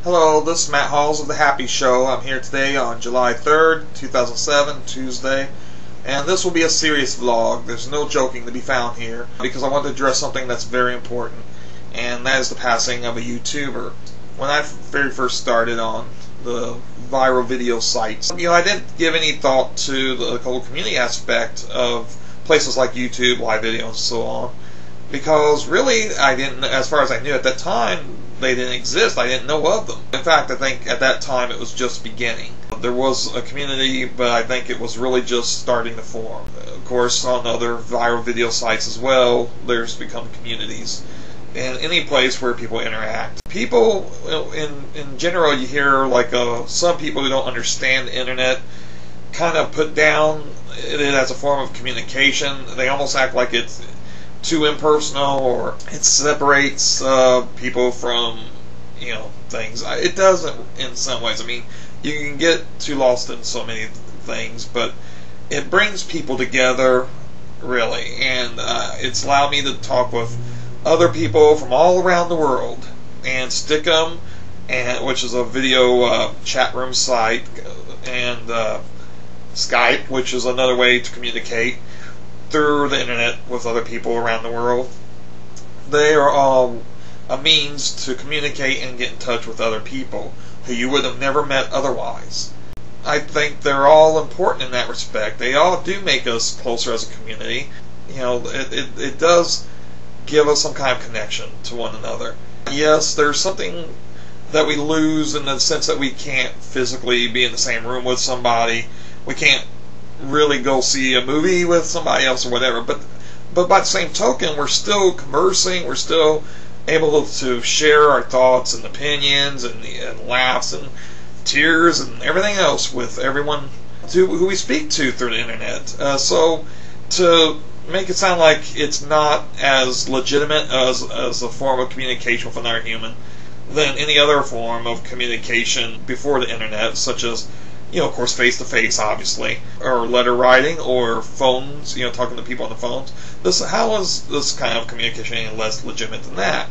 Hello, this is Matt Halls of The Happy Show. I'm here today on July 3rd, 2007, Tuesday, and this will be a serious vlog. There's no joking to be found here because I want to address something that's very important, and that is the passing of a YouTuber. When I very first started on the viral video sites, I didn't give any thought to the whole community aspect of places like YouTube, live video, and so on, because really I didn't, as far as I knew at that time, they didn't exist. I didn't know of them. In fact, I think at that time it was just beginning. There was a community, but I think it was really just starting to form. Of course, on other viral video sites as well, there's become communities. In any place where people interact. People, in general, you hear like some people who don't understand the internet kind of put down it as a form of communication. They almost act like it's too impersonal, or it separates people from things. It doesn't in some ways. I mean, you can get too lost in so many things, but it brings people together, really, and it's allowed me to talk with other people from all around the world, and Stickum, which is a video chat room site, and Skype, which is another way to communicate through the internet with other people around the world. They are all a means to communicate and get in touch with other people who you would have never met otherwise. I think they're all important in that respect. They all do make us closer as a community. It does give us some kind of connection to one another. Yes, there's something that we lose in the sense that we can't physically be in the same room with somebody. We can't really go see a movie with somebody else or whatever, but by the same token, we're still conversing, we're still able to share our thoughts and opinions and laughs and tears and everything else with everyone who we speak to through the internet. So to make it sound like it's not as legitimate as a form of communication with another human than any other form of communication before the internet, such as of course, face-to-face, obviously, or letter writing, or phones, talking to people on the phones. How is this kind of communication any less legitimate than that?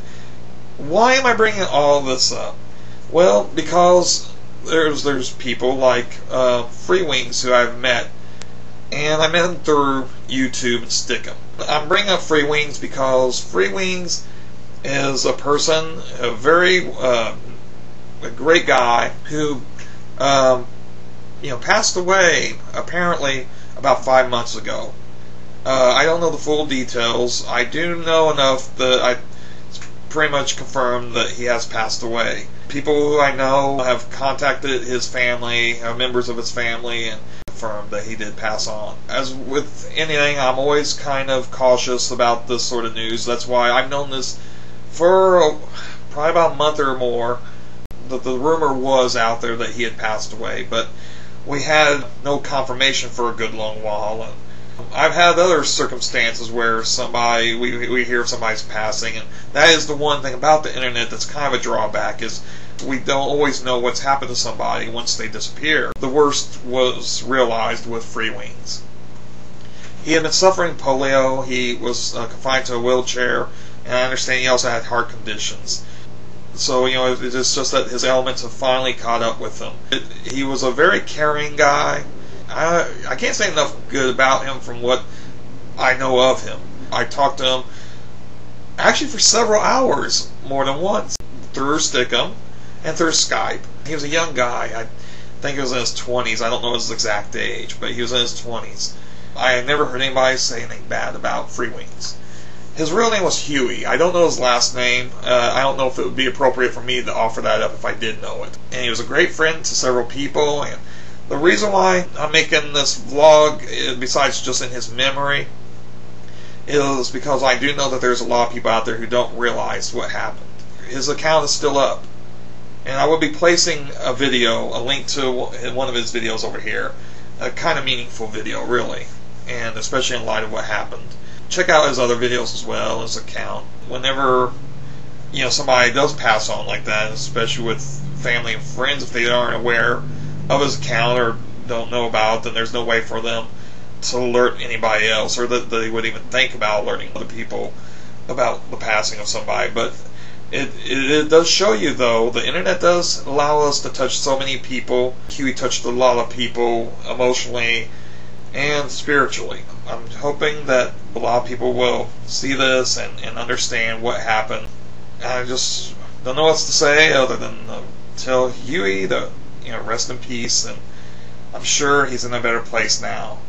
Why am I bringing all this up? Well, because there's people like FREEWINGZ who I've met, and I met them through YouTube and Stickum. I'm bringing up FREEWINGZ because FREEWINGZ is a person, a great guy who passed away apparently about 5 months ago. I don't know the full details. I do know enough that it's pretty much confirmed that he has passed away. People who I know have contacted his family, members of his family, and confirmed that he did pass on. As with anything, I'm always kind of cautious about this sort of news. That's why I've known this for probably about a month or more. The rumor was out there that he had passed away, but we had no confirmation for a good long while. And I've had other circumstances where we hear of somebody's passing, and that is the one thing about the internet that's kind of a drawback, is we don't always know what's happened to somebody once they disappear. The worst was realized with FREEWINGZ. He had been suffering polio, he was confined to a wheelchair, and I understand he also had heart conditions. So, it's just that his ailments have finally caught up with him. He was a very caring guy. I can't say enough good about him from what I know of him. I talked to him actually for several hours, more than once, through Stickum and through Skype. He was a young guy. I think he was in his 20s. I don't know his exact age, but he was in his 20s. I had never heard anybody say anything bad about FREEWINGZ. His real name was Huey. I don't know his last name. I don't know if it would be appropriate for me to offer that up if I did know it. And he was a great friend to several people. And the reason why I'm making this vlog, besides just in his memory, is because I do know that there's a lot of people out there who don't realize what happened. His account is still up. And I will be placing a link to one of his videos over here. A kind of meaningful video, really. And especially in light of what happened. Check out his other videos as well, his account. Whenever somebody does pass on like that, especially with family and friends, if they aren't aware of his account or don't know about it, then there's no way for them to alert anybody else, or that they would even think about alerting other people about the passing of somebody. But It does show you, though, the internet does allow us to touch so many people. Huey touched a lot of people emotionally and spiritually. I'm hoping that a lot of people will see this and understand what happened. I just don't know what to say other than tell Huey to rest in peace, and I'm sure he's in a better place now.